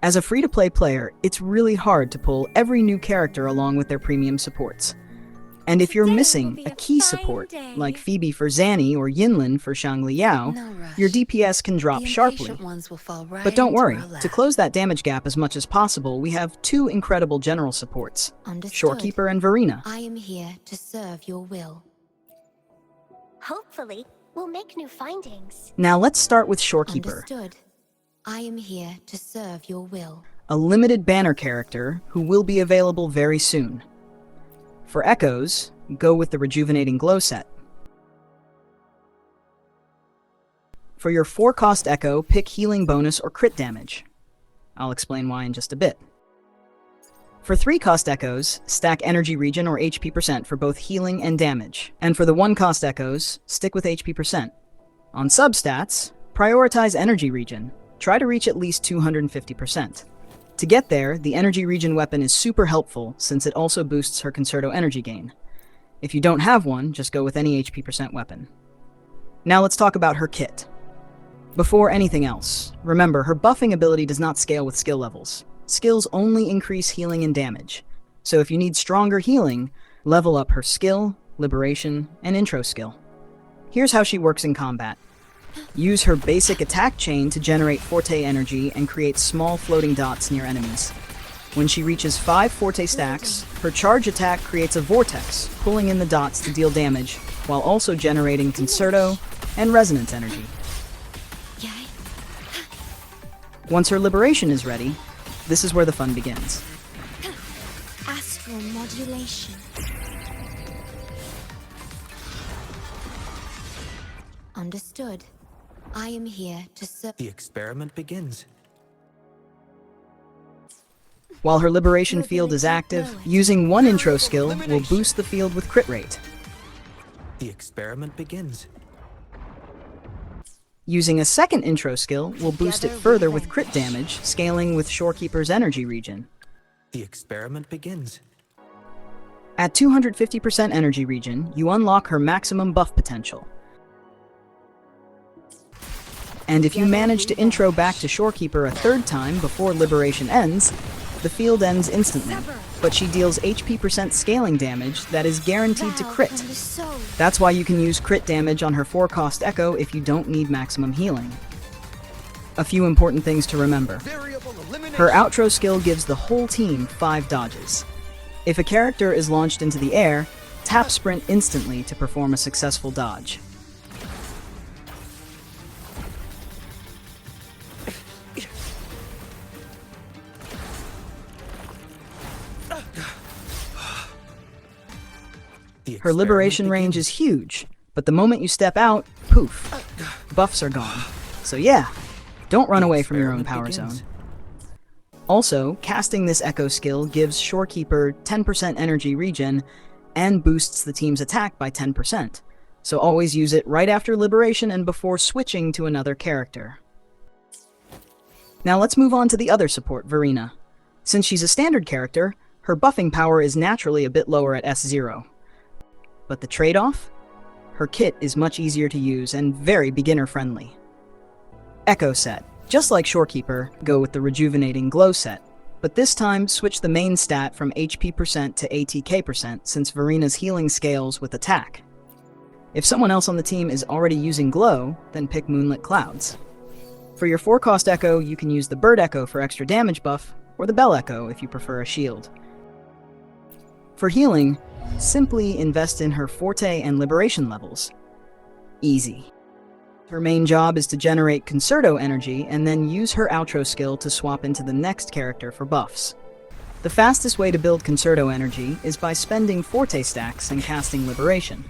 As a free-to-play player, it's really hard to pull every new character along with their premium supports. And if you're missing a key support, like Phoebe for Zanny or Yinlin for Shangli Yao, your DPS can drop sharply. But don't worry, to close that damage gap as much as possible, we have two incredible general supports, Shorekeeper and Verina. I am here to serve your will. Hopefully, we'll make new findings. Now let's start with Shorekeeper. Understood. I am here to serve your will. A limited banner character who will be available very soon. For echoes, go with the Rejuvenating Glow set. For your 4-cost echo, pick healing bonus or crit damage. I'll explain why in just a bit. For 3-cost echoes, stack energy regen or HP percent for both healing and damage. And for the 1-cost echoes, stick with HP percent. On substats, prioritize energy regen. Try to reach at least 250%. To get there, the energy regen weapon is super helpful since it also boosts her Concerto energy gain. If you don't have one, just go with any HP percent weapon. Now let's talk about her kit. Before anything else, remember her buffing ability does not scale with skill levels. Skills only increase healing and damage. So if you need stronger healing, level up her skill, liberation, and intro skill. Here's how she works in combat. Use her basic attack chain to generate Forte energy and create small floating dots near enemies. When she reaches 5 Forte stacks, her charge attack creates a vortex, pulling in the dots to deal damage, while also generating Concerto and Resonance energy. Once her liberation is ready, this is where the fun begins. Astral modulation. Understood. I am here to serve. The experiment begins. While her liberation field is active, using one intro skill will boost the field with crit rate. The experiment begins. Using a second intro skill will boost it further with crit damage, scaling with Shorekeeper's energy regen. The experiment begins. At 250% energy regen, you unlock her maximum buff potential. And if you manage to intro back to Shorekeeper a third time before liberation ends, the field ends instantly, but she deals HP percent scaling damage that is guaranteed to crit. That's why you can use crit damage on her 4-cost echo if you don't need maximum healing. A few important things to remember. Her outro skill gives the whole team 5 dodges. If a character is launched into the air, tap sprint instantly to perform a successful dodge. Her liberation range is huge, but the moment you step out, poof, buffs are gone. So yeah, don't run away from your own power zone. Also, casting this echo skill gives Shorekeeper 10% energy regen and boosts the team's attack by 10%. So always use it right after liberation and before switching to another character. Now let's move on to the other support, Verina. Since she's a standard character, her buffing power is naturally a bit lower at S0. But the trade-off? Her kit is much easier to use and very beginner-friendly. Echo set. Just like Shorekeeper, go with the Rejuvenating Glow set, but this time switch the main stat from HP percent to ATK percent since Verina's healing scales with attack. If someone else on the team is already using Glow, then pick Moonlit Clouds. For your 4-cost echo, you can use the Bird Echo for extra damage buff, or the Bell Echo if you prefer a shield. For healing, simply invest in her Forte and Liberation levels. Easy. Her main job is to generate Concerto energy and then use her outro skill to swap into the next character for buffs. The fastest way to build Concerto energy is by spending Forte stacks and casting Liberation.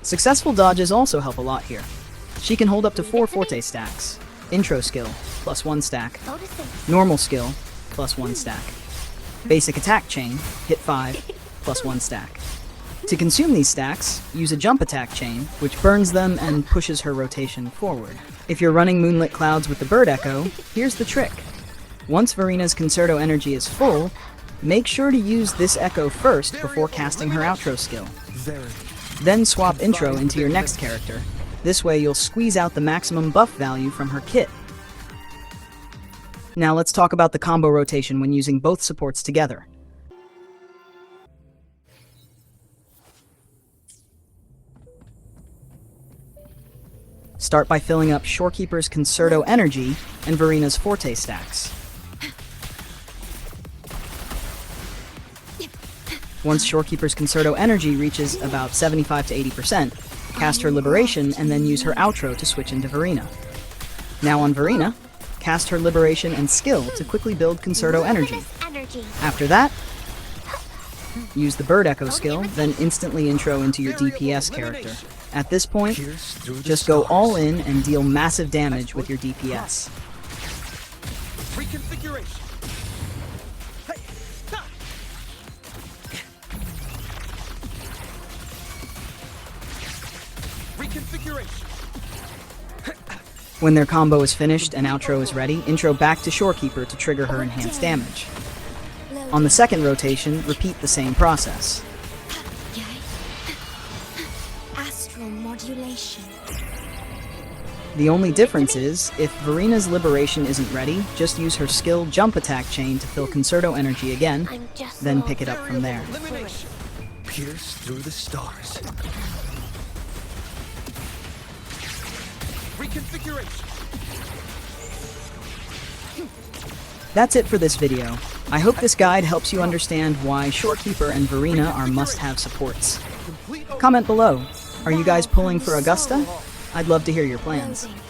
Successful dodges also help a lot here. She can hold up to 4 Forte stacks. Intro skill, plus 1 stack. Normal skill, plus 1 stack. Basic attack chain, hit 5, plus 1 stack. To consume these stacks, use a jump attack chain, which burns them and pushes her rotation forward. If you're running Moonlit Clouds with the Bird Echo, here's the trick. Once Verina's Concerto energy is full, make sure to use this echo first before casting her outro skill. Then swap intro into your next character. This way you'll squeeze out the maximum buff value from her kit. Now let's talk about the combo rotation when using both supports together. Start by filling up Shorekeeper's Concerto Energy and Verina's Forte stacks. Once Shorekeeper's Concerto Energy reaches about 75 to 80%, cast her Liberation and then use her outro to switch into Verina. Now on Verina, cast her Liberation and Skill to quickly build Concerto Energy. After that, use the Bird Echo skill, then instantly intro into your DPS character. At this point, just go all in and deal massive damage with your DPS. Reconfiguration. Reconfiguration. When their combo is finished and outro is ready, intro back to Shorekeeper to trigger her enhanced damage. On the second rotation, repeat the same process. Astral modulation. The only difference is, if Verina's Liberation isn't ready, just use her skill Jump Attack chain to fill Concerto Energy again, I'm just then pick it up from there. Elimination. Pierce through the stars. Reconfiguration. That's it for this video. I hope this guide helps you understand why Shorekeeper and Verina are must-have supports. Comment below. Are you guys pulling for Augusta? I'd love to hear your plans. Loathing.